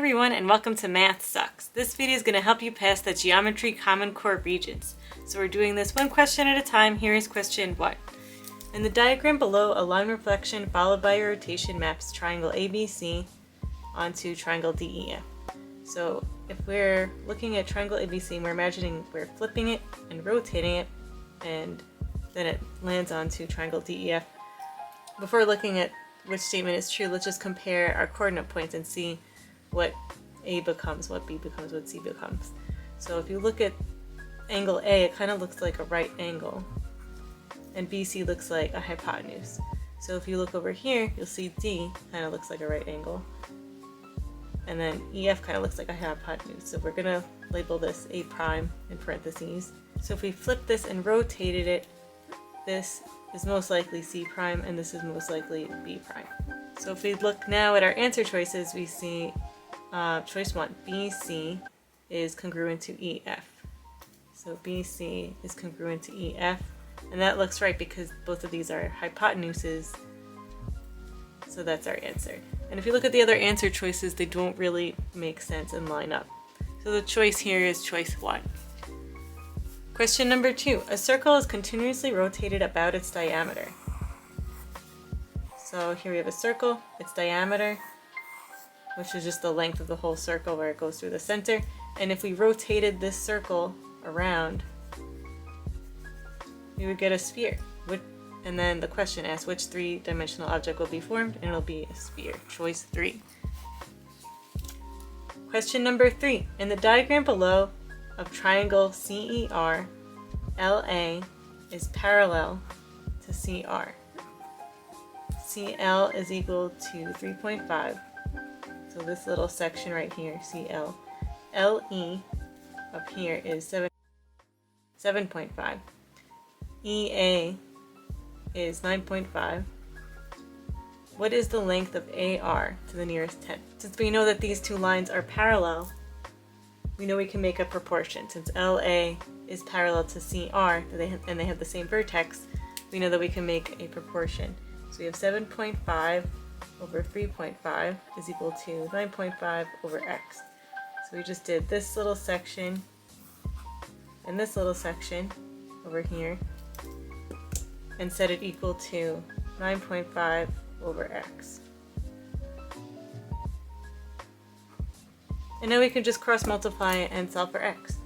everyone, and welcome to MathSux. This video is going to help you pass the Geometry Common Core Regents. So we're doing this one question at a time. Here is question 1. In the diagram below, a line reflection followed by a rotation maps triangle ABC onto triangle DEF. So if we're looking at triangle ABC, we're imagining we're flipping it and rotating it, and then it lands onto triangle DEF. Before looking at which statement is true, let's just compare our coordinate points and see what A becomes, what B becomes, what C becomes. So if you look at angle A, it kind of looks like a right angle, and BC looks like a hypotenuse. So if you look over here, you'll see D kind of looks like a right angle, and then EF kind of looks like a hypotenuse. So we're going to label this A prime in parentheses. So if we flip this and rotated it, this is most likely C prime, and this is most likely B prime. So if we look now at our answer choices, we see choice 1, BC is congruent to EF. So BC is congruent to EF, and that looks right because both of these are hypotenuses, so that's our answer. And if you look at the other answer choices, they don't really make sense and line up. So the choice here is choice 1. Question number 2. A circle is continuously rotated about its diameter. So here we have a circle, its diameter, which is just the length of the whole circle where it goes through the center. And if we rotated this circle around, we would get a sphere. And then the question asks which three-dimensional object will be formed, and it'll be a sphere. Choice 3. Question number 3. In the diagram below of triangle CER, LA is parallel to CR. CL is equal to 3.5. So this little section right here, CL. LE up here is 7.5. EA is 9.5. What is the length of AR to the nearest 10? Since we know that these two lines are parallel, we know we can make a proportion. Since LA is parallel to CR and they have the same vertex, we know that we can make a proportion. So we have 7.5 over 3.5 is equal to 9.5 over x. So we just did this little section and this little section over here and set it equal to 9.5 over x. And now we can just cross multiply and solve for x.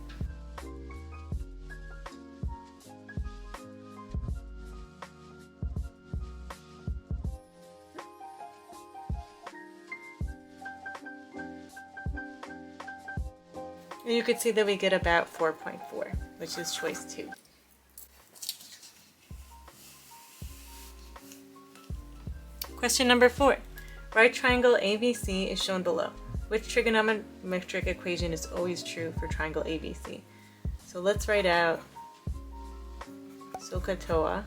And you can see that we get about 4.4, which is choice 2. Question number 4. Right triangle ABC is shown below. Which trigonometric equation is always true for triangle ABC? So let's write out SOHCAHTOA.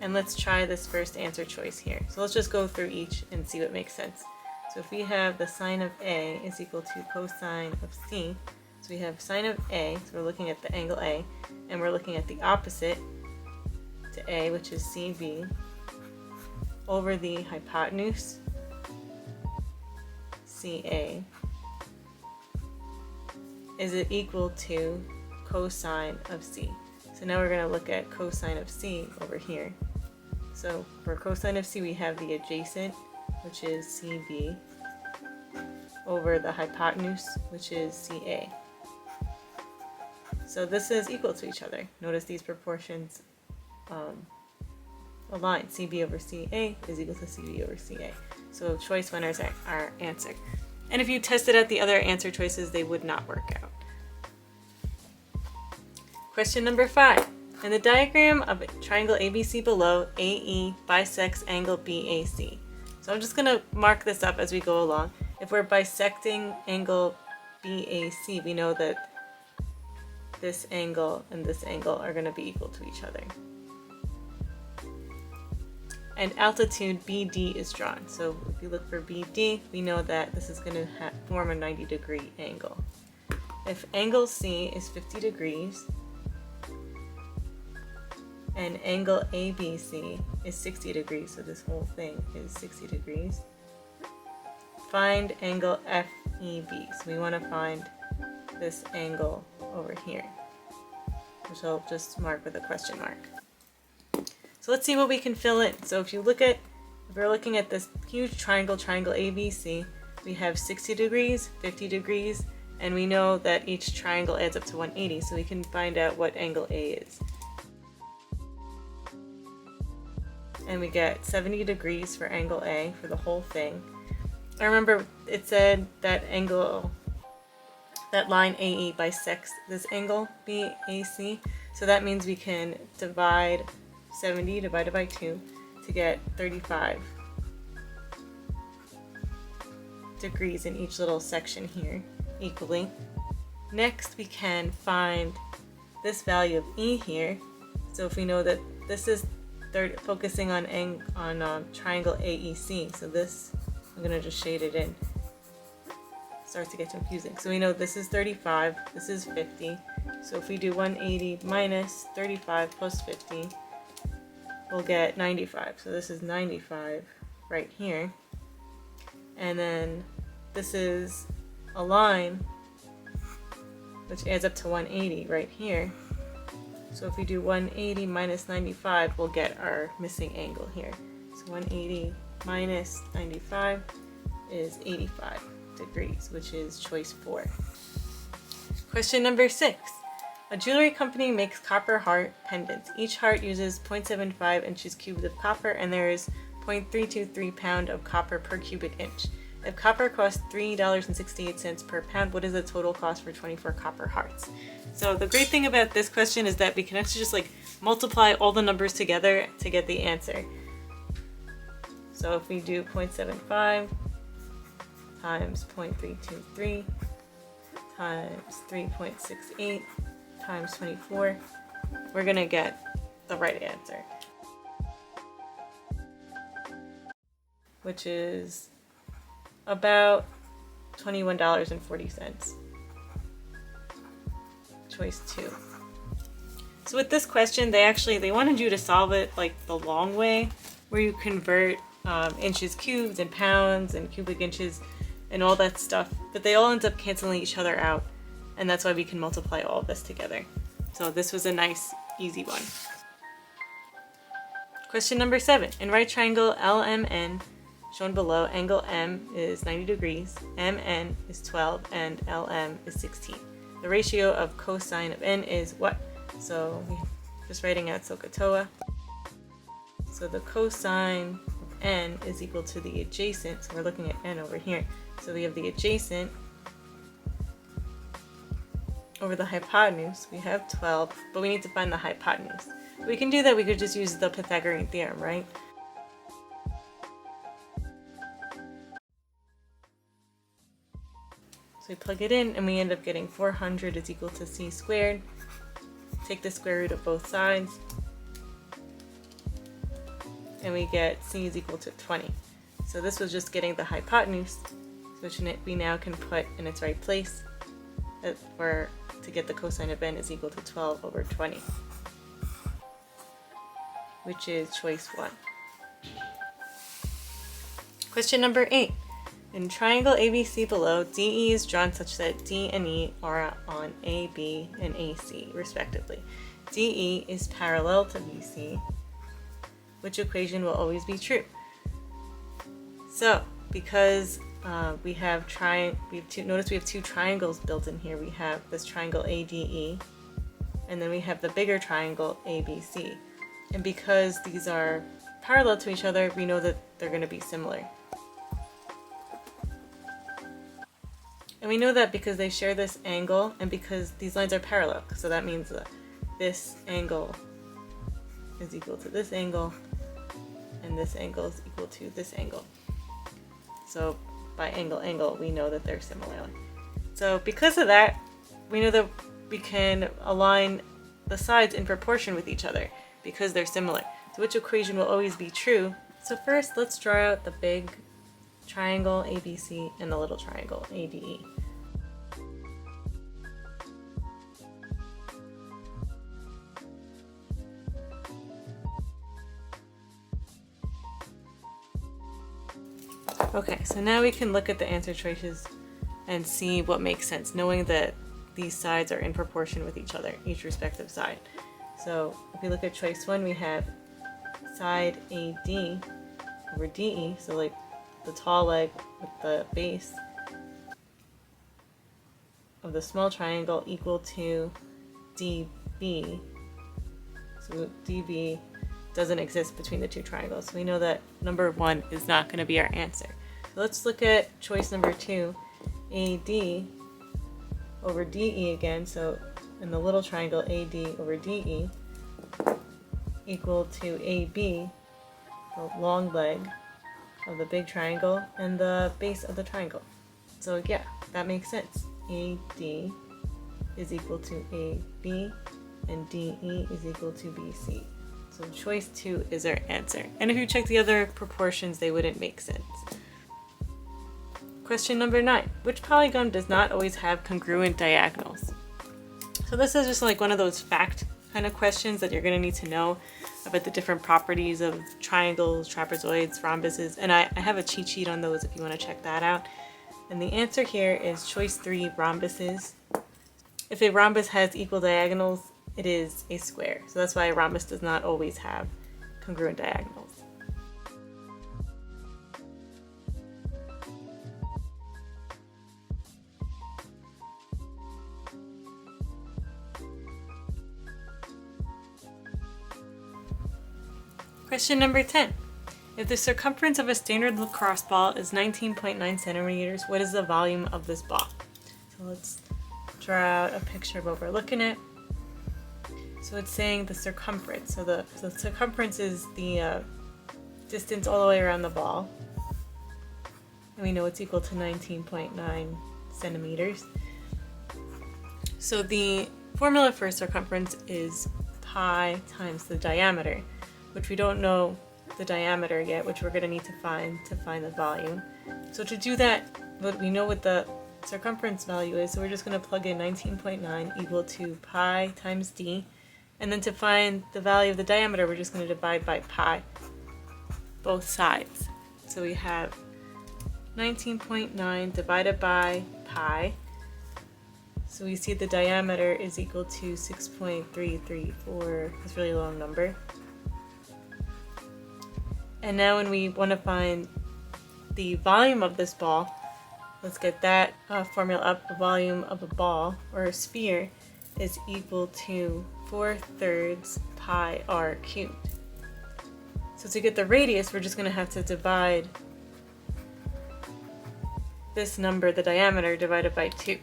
And let's try this first answer choice here. So let's just go through each and see what makes sense. So if we have the sine of A is equal to cosine of C, so we have sine of A, so we're looking at the angle A, and we're looking at the opposite to A, which is CB, over the hypotenuse, CA, is it equal to cosine of C. So now we're going to look at cosine of C over here. So for cosine of C, we have the adjacent, which is CB, over the hypotenuse, which is CA. So this is equal to each other. Notice these proportions align. CB over CA is equal to CB over CA. So choice 1 is our answer. And if you tested out the other answer choices, they would not work out. Question number 5. In the diagram of triangle ABC below, AE bisects angle BAC. So I'm just going to mark this up as we go along. If we're bisecting angle BAC, we know that this angle and this angle are going to be equal to each other. And altitude BD is drawn. So if you look for BD, we know that this is going to form a 90-degree angle. If angle C is 50 degrees, and angle ABC is 60 degrees, so this whole thing is 60 degrees, find angle FEB. So we want to find this angle over here, which I'll just mark with a question mark. So let's see what we can fill in. So if we're looking at this huge triangle ABC, we have 60 degrees, 50 degrees, and we know that each triangle adds up to 180, so we can find out what angle A is. And we get 70 degrees for angle A for the whole thing. I remember it said that line AE bisects this angle BAC, so that means we can divide 70 divided by 2 to get 35 degrees in each little section here equally. Next we can find this value of E here. So if we know that this is focusing on triangle AEC, so this, I'm going to just shade it in. Starts to get confusing. So we know this is 35, this is 50. So if we do 180 minus 35 plus 50, we'll get 95. So this is 95 right here. And then this is a line which adds up to 180 right here. So if we do 180 minus 95, we'll get our missing angle here. So 180 minus 95 is 85 degrees, which is choice 4. Question number 6. A jewelry company makes copper heart pendants. Each heart uses 0.75 inches cubed of copper, and there is 0.323 pound of copper per cubic inch. If copper costs $3.68 per pound, what is the total cost for 24 copper hearts? So the great thing about this question is that we can actually just multiply all the numbers together to get the answer. So if we do 0.75 times 0.323 times 3.68 times 24, we're going to get the right answer, which is about $21.40. Choice 2. So with this question, they wanted you to solve it the long way, where you convert inches cubed and pounds and cubic inches and all that stuff, but they all end up canceling each other out, and that's why we can multiply all of this together. So this was a nice, easy one. Question number 7. In right triangle LMN, shown below, angle M is 90 degrees, MN is 12, and LM is 16. The ratio of cosine of N is what? So we're just writing out SOHCAHTOA. So the cosine of N is equal to the adjacent, so we're looking at N over here. So we have the adjacent over the hypotenuse, we have 12, but we need to find the hypotenuse. We can do that, we could just use the Pythagorean theorem, right? So we plug it in and we end up getting 400 is equal to c squared. Take the square root of both sides, and we get c is equal to 20. So this was just getting the hypotenuse, which we now can put in its right place, to get the cosine of N is equal to 12 over 20, which is choice 1. Question number 8. In triangle ABC below, DE is drawn such that D and E are on AB and AC, respectively. DE is parallel to BC. Which equation will always be true? So, because we have two triangles built in here. We have this triangle ADE, and then we have the bigger triangle ABC. And because these are parallel to each other, we know that they're going to be similar. And we know that because they share this angle and because these lines are parallel. So that means that this angle is equal to this angle and this angle is equal to this angle. So by angle, we know that they're similar. So because of that, we know that we can align the sides in proportion with each other because they're similar. So which equation will always be true? So first, let's draw out the big triangle ABC and the little triangle ADE. Okay, so now we can look at the answer choices and see what makes sense, knowing that these sides are in proportion with each other, each respective side. So if we look at choice 1, we have side AD over DE, so like the tall leg with the base of the small triangle equal to DB. So DB doesn't exist between the two triangles. So we know that number 1 is not going to be our answer. So let's look at choice number 2, AD over DE again. So in the little triangle, AD over DE equal to AB, the long leg of the big triangle, and the base of the triangle. So yeah, that makes sense. AD is equal to AB, and DE is equal to BC. So choice 2 is our answer. And if you check the other proportions, they wouldn't make sense. Question number 9. Which polygon does not always have congruent diagonals? So this is just like one of those fact kind of questions that you're going to need to know about the different properties of triangles, trapezoids, rhombuses, and I have a cheat sheet on those if you want to check that out. And the answer here is choice 3, rhombuses. If a rhombus has equal diagonals, it is a square. So that's why a rhombus does not always have congruent diagonals. Question number 10. If the circumference of a standard lacrosse ball is 19.9 centimeters, what is the volume of this ball? So let's draw out a picture of what we're looking at. So it's saying the circumference. So the circumference is the distance all the way around the ball. And we know it's equal to 19.9 centimeters. So the formula for circumference is pi times the diameter, which we don't know the diameter yet, which we're going to need to find the volume. So to do that, we know what the circumference value is, so we're just going to plug in 19.9 equal to pi times d, and then to find the value of the diameter, we're just going to divide by pi, both sides. So we have 19.9 divided by pi, so we see the diameter is equal to 6.334, this really long number. And now when we want to find the volume of this ball, let's get that formula up. The volume of a ball, or a sphere, is equal to 4/3 pi r cubed. So to get the radius, we're just going to have to divide this number, the diameter, divided by 2.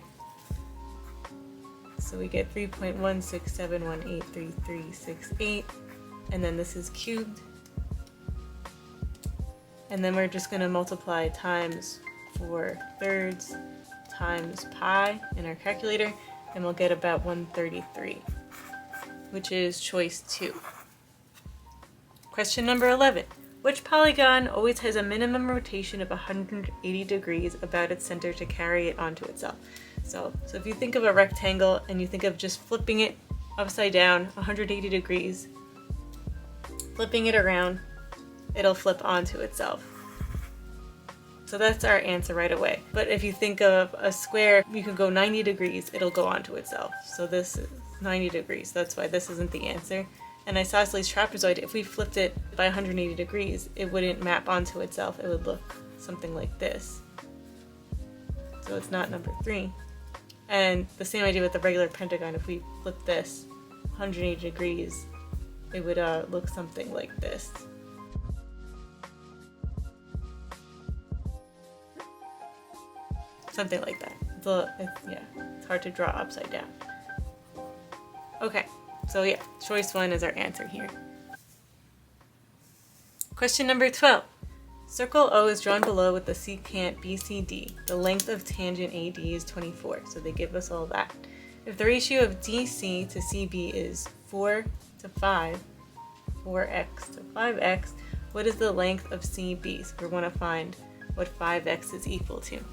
So we get 3.167183368, and then this is cubed. And then we're just going to multiply times 4/3 times pi in our calculator, and we'll get about 133, which is choice 2. Question number 11. Which polygon always has a minimum rotation of 180 degrees about its center to carry it onto itself? So if you think of a rectangle and you think of just flipping it upside down 180 degrees, flipping it around, it'll flip onto itself. So that's our answer right away. But if you think of a square, you can go 90 degrees, it'll go onto itself. So this is 90 degrees, that's why this isn't the answer. An isosceles trapezoid, if we flipped it by 180 degrees, it wouldn't map onto itself. It would look something like this. So it's not number 3. And the same idea with the regular pentagon, if we flip this 180 degrees, it would look something like this. Something like that. It's hard to draw upside down. Okay, so yeah, choice 1 is our answer here. Question number 12. Circle O is drawn below with the secant BCD. The length of tangent AD is 24, so they give us all that. If the ratio of DC to CB is 4 to 5, 4x to 5x, what is the length of CB? So we want to find what 5x is equal to.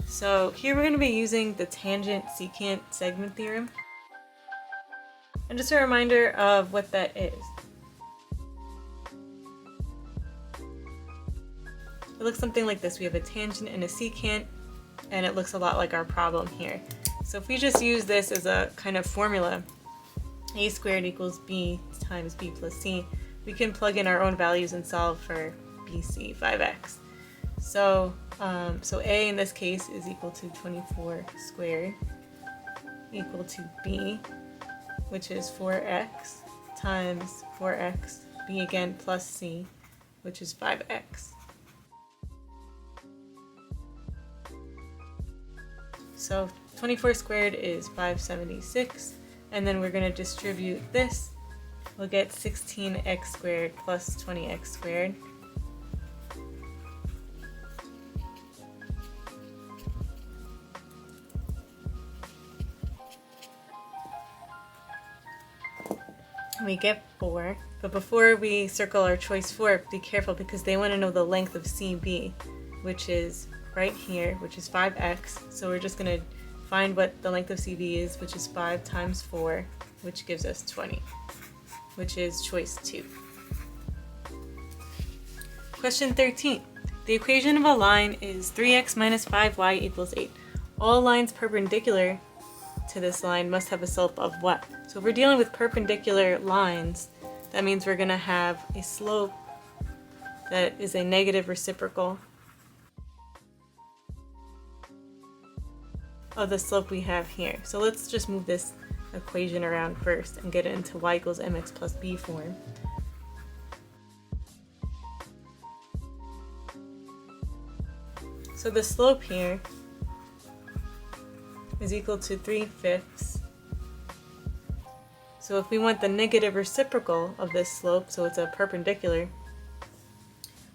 So here we're going to be using the tangent secant segment theorem. And just a reminder of what that is. it looks something like this. We have a tangent and a secant, and it looks a lot like our problem here. So if we just use this as a kind of formula, a squared equals b times b plus c, we can plug in our own values and solve for bc, 5x. So, a in this case is equal to 24 squared equal to b, which is 4x times 4x, b again plus c, which is 5x. So 24 squared is 576, and then we're going to distribute this. We'll get 16x squared plus 20x squared. We get 4, but before we circle our choice 4, be careful because they want to know the length of CB, which is right here, which is 5x. So we're just going to find what the length of CB is, which is 5 times 4, which gives us 20, which is choice 2. Question 13. The equation of a line is 3x minus 5y equals 8. All lines perpendicular to this line must have a slope of what? So if we're dealing with perpendicular lines, that means we're going to have a slope that is a negative reciprocal of the slope we have here. So let's just move this equation around first and get it into y equals mx plus b form. So the slope here is equal to 3/5. So if we want the negative reciprocal of this slope, so it's a perpendicular,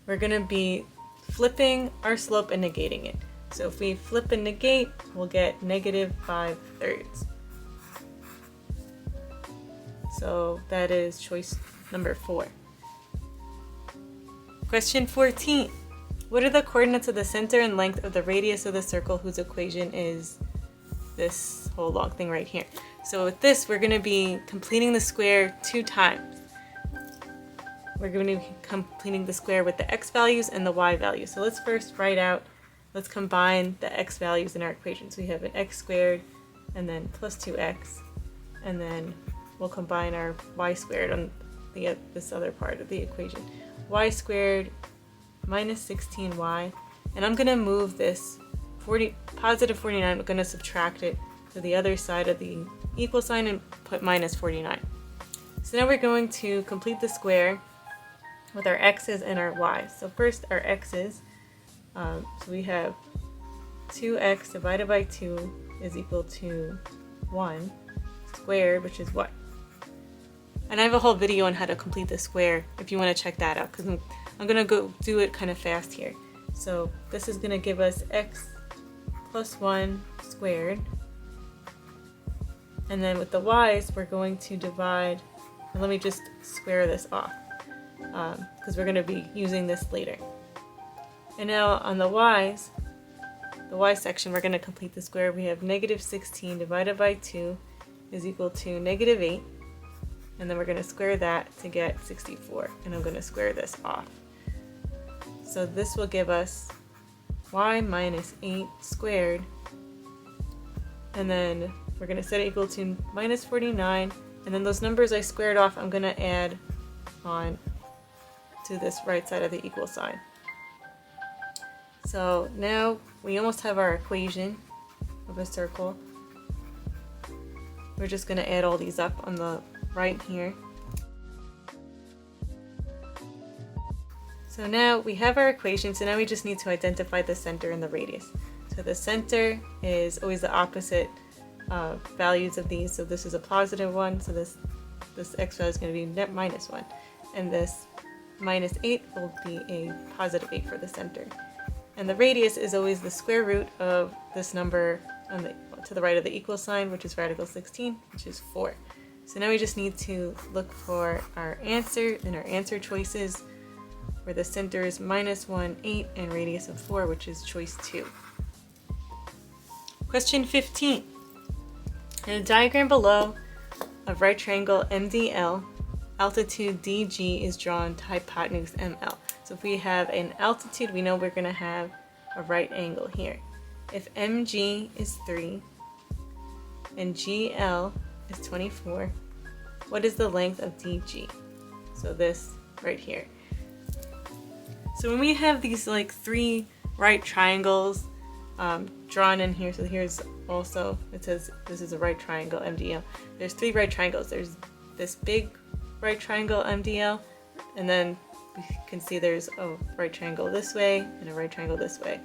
we're going to be flipping our slope and negating it. So if we flip and negate, we'll get negative 5/3. So that is choice number 4. Question 14. What are the coordinates of the center and length of the radius of the circle whose equation is this whole long thing right here? So with this, we're going to be completing the square 2 times. We're going to be completing the square with the x values and the y values. So let's first let's combine the x values in our equation. So we have an x squared and then plus 2x, and then we'll combine our y squared on this other part of the equation. Y squared minus 16y, and I'm going to move this positive 49, I'm going to subtract it to the other side of the equal sign and put minus 49. So now we're going to complete the square with our x's and our y's. So first our x's, so we have 2x divided by 2 is equal to 1 squared, which is what? And I have a whole video on how to complete the square if you want to check that out, because I'm going to go do it kind of fast here. So this is going to give us x plus 1 squared. And then with the y's, we're going to divide, and let me just square this off, because we're going to be using this later. And now on the y's, the y section, we're going to complete the square. We have negative 16 divided by 2 is equal to negative 8. And then we're going to square that to get 64. And I'm going to square this off. So this will give us y minus 8 squared. And then we're going to set it equal to minus 49. And then those numbers I squared off, I'm going to add on to this right side of the equal sign. So now we almost have our equation of a circle. We're just going to add all these up on the right here. So now we have our equation, so now we just need to identify the center and the radius. So the center is always the opposite values of these. So this is a positive 1, so this x value is going to be net minus 1. And this minus 8 will be a positive 8 for the center. And the radius is always the square root of this number on to the right of the equal sign, which is radical 16, which is 4. So now we just need to look for our answer in our answer choices, where the center is minus 1, 8, and radius of 4, which is choice 2. Question 15. In a diagram below of right triangle MDL, altitude DG is drawn to hypotenuse ML. So if we have an altitude, we know we're going to have a right angle here. If MG is 3 and GL is 24, what is the length of DG? So this right here. So when we have these like 3 right triangles drawn in here, so here's also, it says this is a right triangle MDL. There's 3 right triangles. There's this big right triangle MDL, and then we can see there's a right triangle this way and a right triangle this way.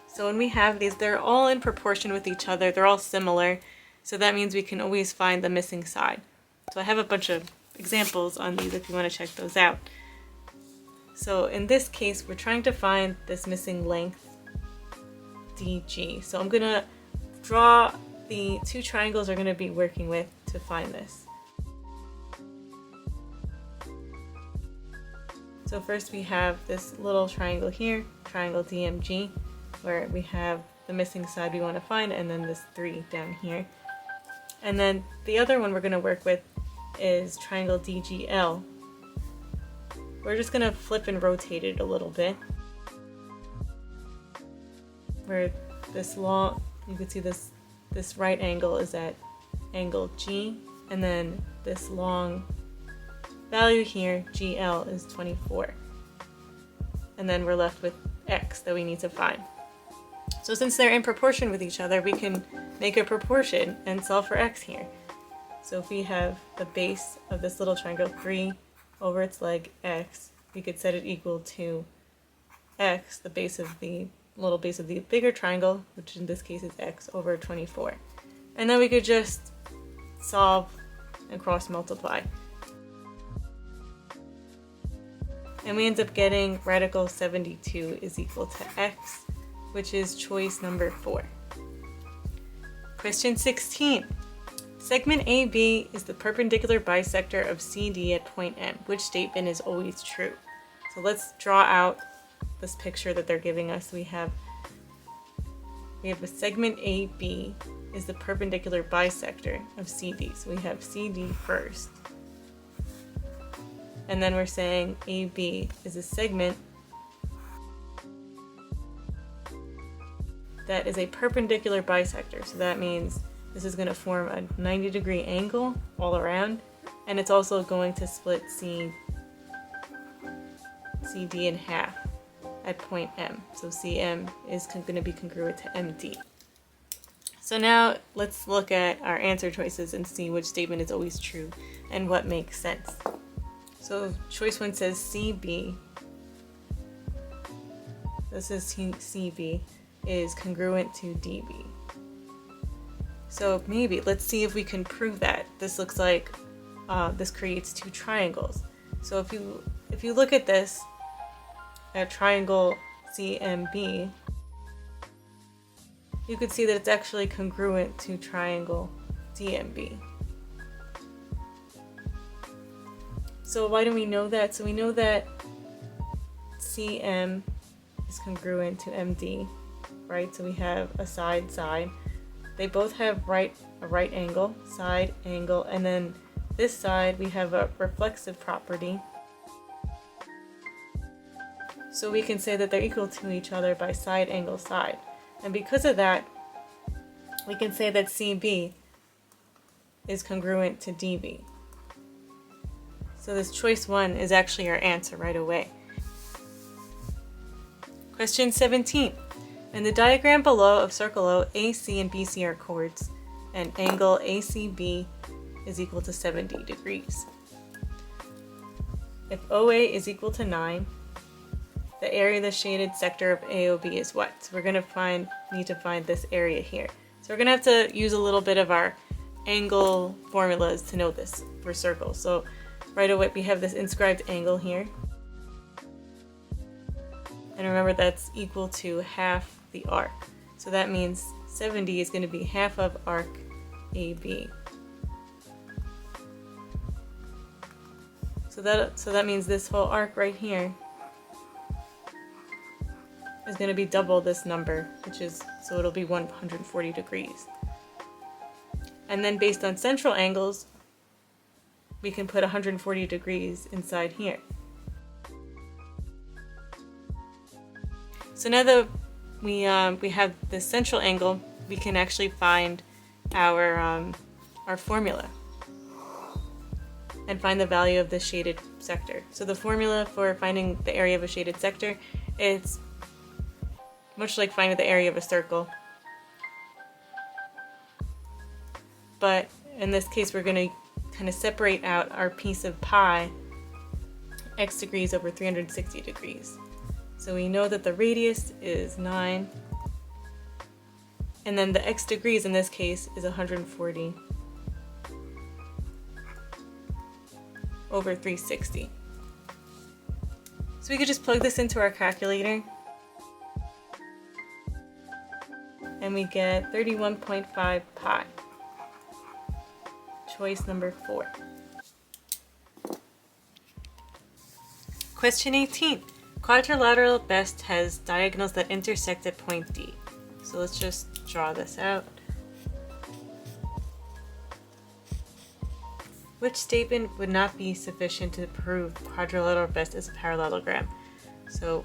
So when we have these, they're all in proportion with each other. They're all similar. So that means we can always find the missing side. So I have a bunch of examples on these if you want to check those out. So in this case, we're trying to find this missing length, DG. So I'm going to draw the 2 triangles we're going to be working with to find this. So first we have this little triangle here, triangle DMG, where we have the missing side we want to find, and then this 3 down here. And then the other one we're going to work with is triangle DGL. We're just going to flip and rotate it a little bit. Where this long, you can see this right angle is at angle G, and then this long value here, GL, is 24. And then we're left with X that we need to find. So since they're in proportion with each other, we can make a proportion and solve for X here. So if we have the base of this little triangle, 3 over its leg, X, we could set it equal to X, the base of the little base of the bigger triangle, which in this case is X, over 24. And then we could just solve and cross multiply. And we end up getting radical 72 is equal to X, which is choice number 4. Question 16. Segment AB is the perpendicular bisector of CD at point M. Which statement is always true? So let's draw out this picture that they're giving us. We have a segment AB is the perpendicular bisector of CD. So we have CD first. And then we're saying AB is a segment that is a perpendicular bisector. So that means this is going to form a 90-degree angle all around, and it's also going to split CD in half at point M. So CM is going to be congruent to MD. So now let's look at our answer choices and see which statement is always true and what makes sense. So choice 1 says CB, this is CB, is congruent to DB. So maybe, let's see if we can prove that. This looks like this creates 2 triangles. So if you look at this, at triangle CMB, you could see that it's actually congruent to triangle DMB. So why do we know that? So we know that CM is congruent to MD, right? So we have a side. They both have a right angle, side angle, and then this side we have a reflexive property. So we can say that they're equal to each other by side angle side. And because of that, we can say that CB is congruent to DB. So this choice 1 is actually our answer right away. Question 17. In the diagram below of circle O, AC and BC are chords, and angle ACB is equal to 70 degrees. If OA is equal to 9, the area of the shaded sector of AOB is what? So we're going to need to find this area here. So we're going to have to use a little bit of our angle formulas to know this for circles. So right away we have this inscribed angle here. And remember that's equal to half the arc. So that means 70 is going to be half of arc AB. So that means this whole arc right here is going to be double this number, so it'll be 140 degrees. And then based on central angles, we can put 140 degrees inside here. So now that we have the central angle, we can actually find our formula and find the value of the shaded sector. So the formula for finding the area of a shaded sector is much like finding the area of a circle, but in this case we're going to kind of separate out our piece of pi x degrees over 360 degrees. So we know that the radius is 9, and then the x degrees in this case is 140 over 360. So we could just plug this into our calculator and we get 31.5 pi. Choice number 4. Question 18. Quadrilateral best has diagonals that intersect at point D. So let's just draw this out. Which statement would not be sufficient to prove quadrilateral best is a parallelogram? So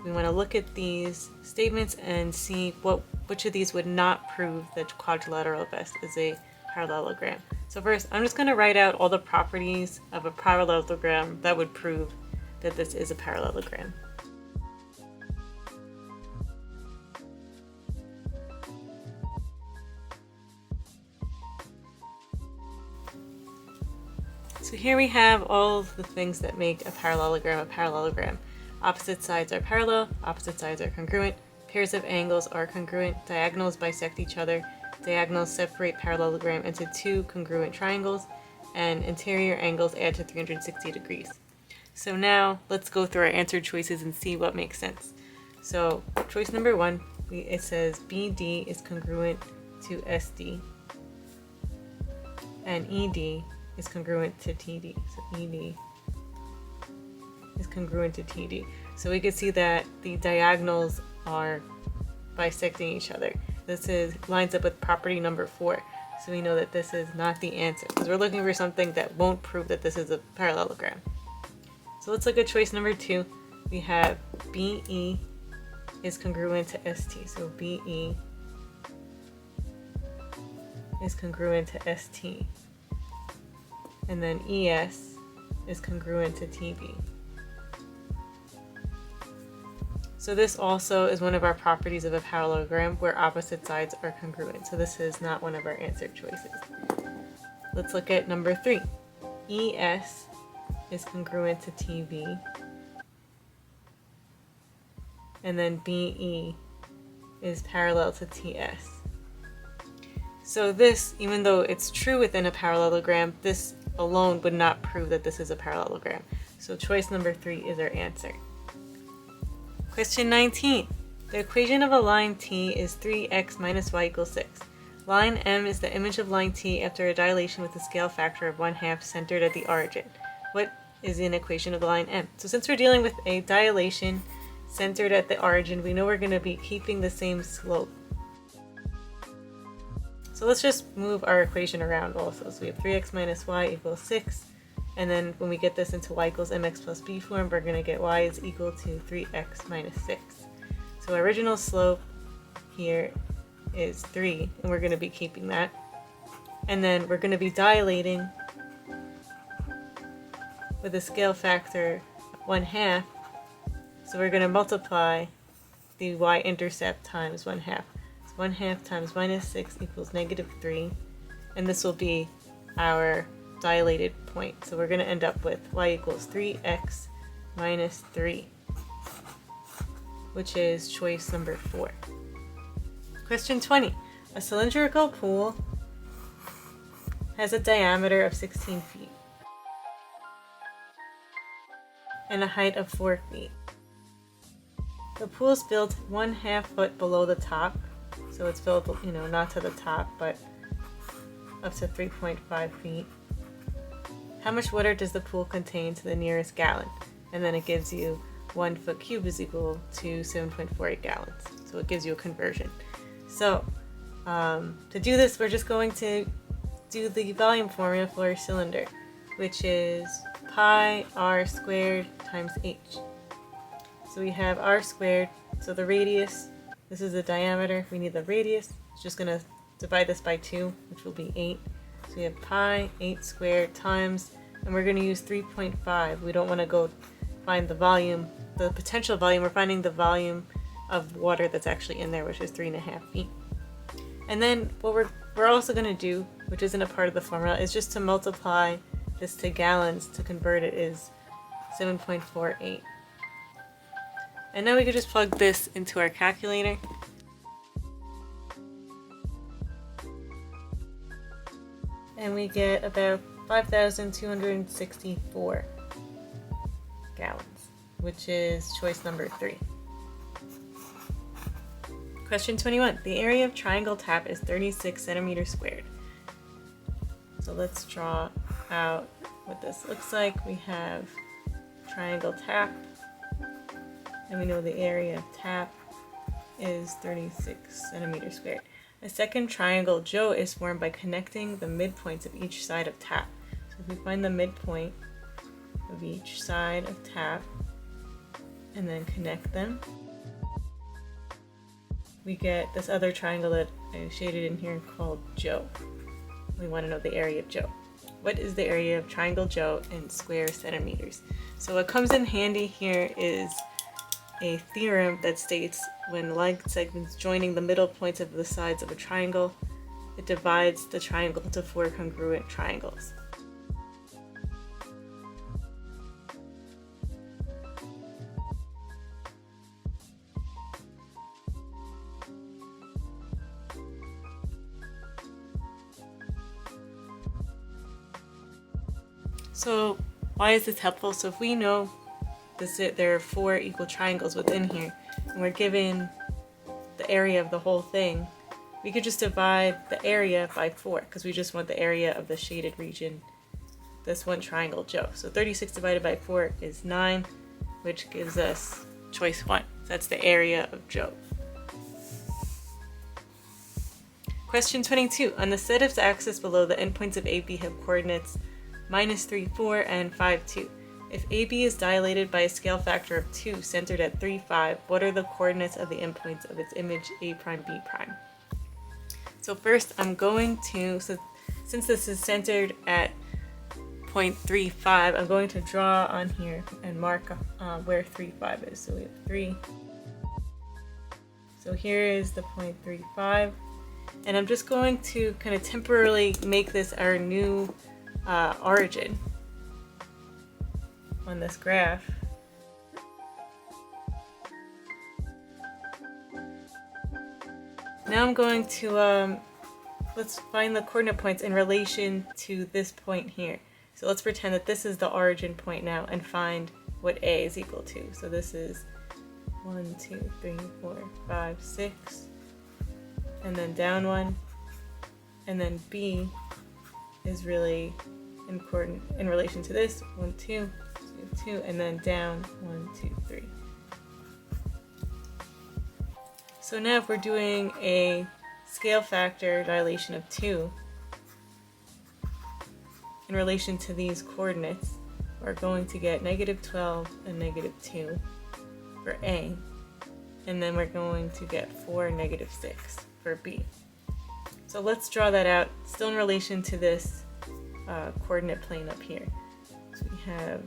we want to look at these statements and see which of these would not prove that quadrilateral best is a parallelogram. So first, I'm just going to write out all the properties of a parallelogram that would prove that this is a parallelogram. So here we have all of the things that make a parallelogram a parallelogram. Opposite sides are parallel, opposite sides are congruent, pairs of angles are congruent, diagonals bisect each other, diagonals separate parallelogram into two congruent triangles, and interior angles add to 360 degrees. So now let's go through our answer choices and see what makes sense. So choice number 1, it says BD is congruent to SD, and ED is congruent to TD. So ED is congruent to TD. So we can see that the diagonals are bisecting each other. This lines up with property number 4. So we know that this is not the answer, because we're looking for something that won't prove that this is a parallelogram. So let's look at choice number 2. We have BE is congruent to ST. So BE is congruent to ST. And then ES is congruent to TB. So this also is one of our properties of a parallelogram where opposite sides are congruent. So this is not one of our answer choices. Let's look at number 3. ES is congruent to TB. And then BE is parallel to TS. So this, even though it's true within a parallelogram, this alone would not prove that this is a parallelogram. So choice number 3 is our answer. Question 19. The equation of a line T is 3x minus y equals 6. Line M is the image of line T after a dilation with a scale factor of 1/2 centered at the origin. What is an equation of the line M? So since we're dealing with a dilation centered at the origin, we know we're going to be keeping the same slope. So let's just move our equation around also. So we have 3x minus y equals 6. And then when we get this into y equals mx plus b form, we're going to get y is equal to 3x minus 6. So our original slope here is 3, and we're going to be keeping that. And then we're going to be dilating with a scale factor 1/2. So we're going to multiply the y-intercept times 1/2. So 1/2 times minus 6 equals negative 3. And this will be our dilated point. So we're going to end up with y equals 3x minus 3, which is choice number 4. Question 20. A cylindrical pool has a diameter of 16 feet and a height of 4 feet. The pool is built 1/2 foot below the top, so it's built, not to the top, but up to 3.5 feet. How much water does the pool contain to the nearest gallon? And then it gives you 1 foot cubed is equal to 7.48 gallons. So it gives you a conversion. So to do this, we're just going to do the volume formula for a cylinder, which is pi r squared times h. So we have r squared So the radius, this is the diameter, we need the radius. It's just going to divide this by 2, which will be 8. So we have pi 8 squared times, and we're going to use 3.5. We don't want to go find the volume, the potential volume. We're finding the volume of water that's actually in there, which is 3.5 feet. And then what we're also going to do, which isn't a part of the formula, is just to multiply this to gallons to convert it is 7.48. And now we could just plug this into our calculator. And we get about 5,264 gallons, which is choice number 3. Question 21. The area of triangle tap is 36 centimeters squared. So let's draw out what this looks like. We have triangle tap, and we know the area of tap is 36 centimeters squared. A second triangle Joe is formed by connecting the midpoints of each side of tap. So if we find the midpoint of each side of tap and then connect them, we get this other triangle that I shaded in here called Joe. We want to know the area of Joe. What is the area of triangle Joe in square centimeters? So what comes in handy here is a theorem that states when like segments joining the middle points of the sides of a triangle, it divides the triangle into 4 congruent triangles. So why is this helpful? So if we know there are 4 equal triangles within here, and we're given the area of the whole thing, we could just divide the area by 4, because we just want the area of the shaded region, this one triangle Joe. So 36 divided by 4 is 9, which gives us choice 1. So that's the area of Joe. Question 22. On the set of axis below, the endpoints of AB have coordinates -3, 4, and 5, 2. If AB is dilated by a scale factor of 2 centered at 3, 5, what are the coordinates of the endpoints of its image A prime, B prime? So first I'm going to, since this is centered at 0.35, I'm going to draw on here and mark where 3, 5 is. So we have 3. So here is the 0.35. And I'm just going to kind of temporarily make this our new origin on this graph. Now I'm going to, let's find the coordinate points in relation to this point here. So let's pretend that this is the origin point now and find what A is equal to. So this is 1, 2, 3, 4, 5, 6, and then down 1, and then B is really in relation to this, 1, 2, 2, and then down 1, 2, 3. So now if we're doing a scale factor dilation of 2 in relation to these coordinates, we're going to get -12 and -2 for A, and then we're going to get 4 and -6 for B. So let's draw that out still in relation to this coordinate plane up here. So we have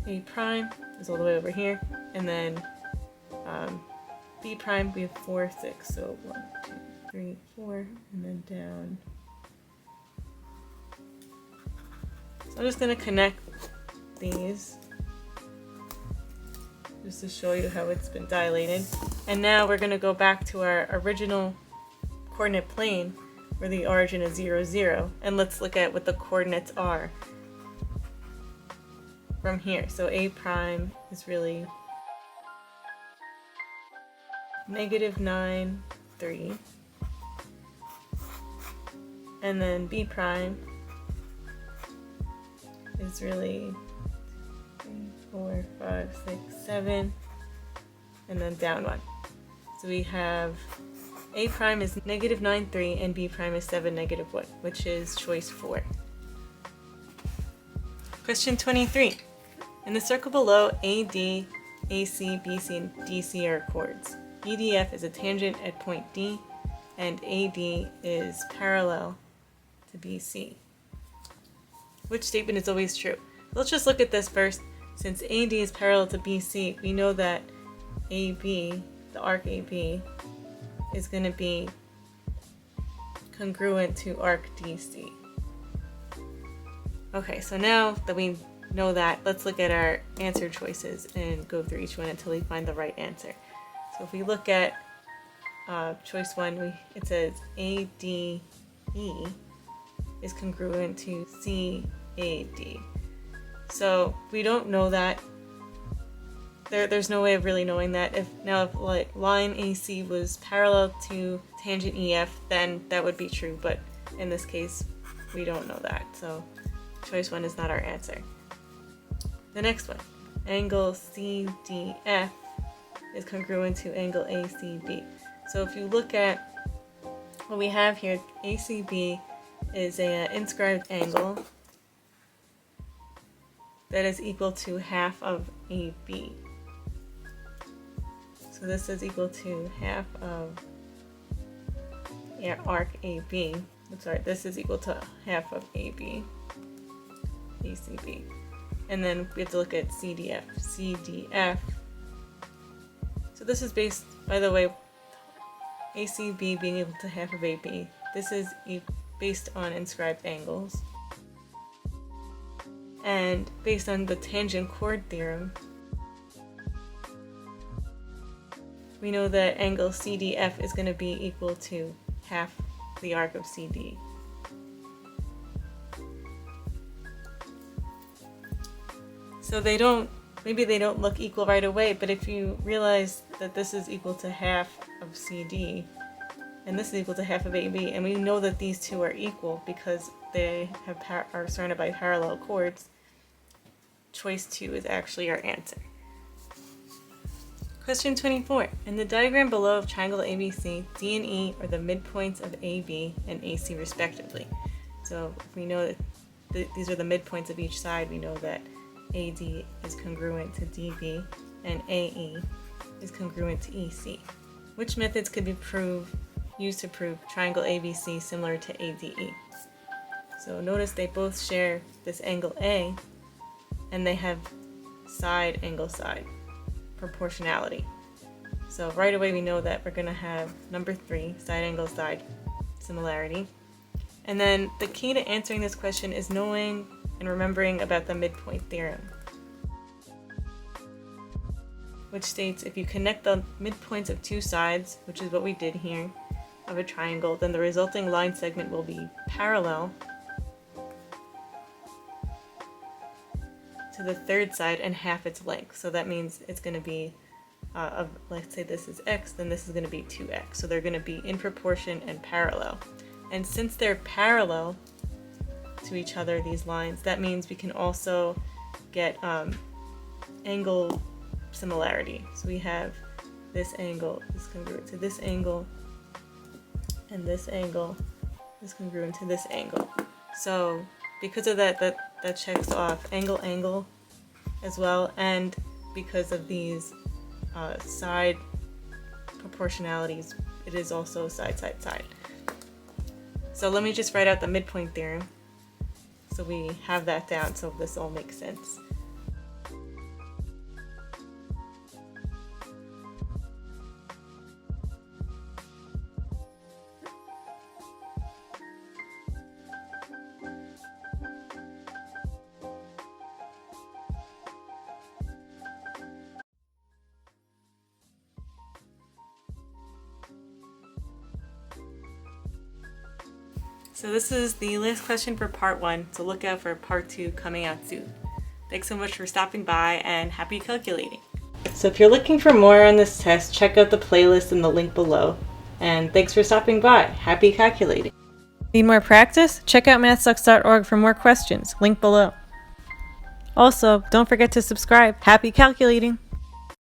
A prime is all the way over here, and then B prime we have 4, 6, so 1, 2, 3, 4, and then down. So I'm just going to connect these just to show you how it's been dilated. And now we're going to go back to our original coordinate plane where the origin is 0, 0, and let's look at what the coordinates are from here. So A prime is really -9, 3, and then B prime is really 3, 4, 5, 6, 7, and then down 1. So we have A prime is -9, 3, and B prime is 7, -1, which is choice 4. Question 23. In the circle below, AD, AC, BC, and DC are chords. EDF is a tangent at point D, and AD is parallel to BC. Which statement is always true? Let's just look at this first. Since AD is parallel to BC, we know that AB, the arc AB, is going to be congruent to arc DC. Okay, so now that we know that, let's look at our answer choices and go through each one until we find the right answer. So if we look at choice 1, it says ADE is congruent to CAD. So we don't know that. There's no way of really knowing that. If like line AC was parallel to tangent EF, then that would be true. But in this case, we don't know that. So choice 1 is not our answer. The next one, angle CDF is congruent to angle ACB. So if you look at what we have here, ACB is an inscribed angle that is equal to half of AB. So this is equal to half of arc AB. I'm sorry, this is equal to half of AB, ACB. And then we have to look at CDF. CDF. So this is based, by the way, ACB being equal to half of AB. This is based on inscribed angles. And based on the tangent chord theorem, we know that angle CDF is going to be equal to half the arc of CD. So maybe they don't look equal right away, but if you realize that this is equal to half of CD and this is equal to half of AB, and we know that these two are equal because they are surrounded by parallel chords, choice 2 is actually our answer. Question 24. In the diagram below of triangle ABC, D and E are the midpoints of AB and AC respectively. So if we know that these are the midpoints of each side, we know that AD is congruent to DB and AE is congruent to EC. Which methods could be used to prove triangle ABC similar to ADE? So notice they both share this angle A, and they have side angle side proportionality. So right away we know that we're going to have number 3, side angle side similarity. And then the key to answering this question is knowing and remembering about the midpoint theorem, which states if you connect the midpoints of two sides, which is what we did here, of a triangle, then the resulting line segment will be parallel to the third side and half its length. So that means it's going to be, let's say this is x, then this is going to be 2x. So they're going to be in proportion and parallel. And since they're parallel to each other, these lines, that means we can also get angle similarity. So we have this angle is congruent to this angle, and this angle is congruent to this angle. So because of that checks off angle as well, and because of these side proportionalities, it is also side. So let me just write out the midpoint theorem so we have that down so this all makes sense. So this is the last question for part 1, so look out for part 2 coming out soon. Thanks so much for stopping by and happy calculating. So if you're looking for more on this test, check out the playlist in the link below. And thanks for stopping by. Happy calculating. Need more practice? Check out MathSux.org for more questions. Link below. Also, don't forget to subscribe. Happy calculating!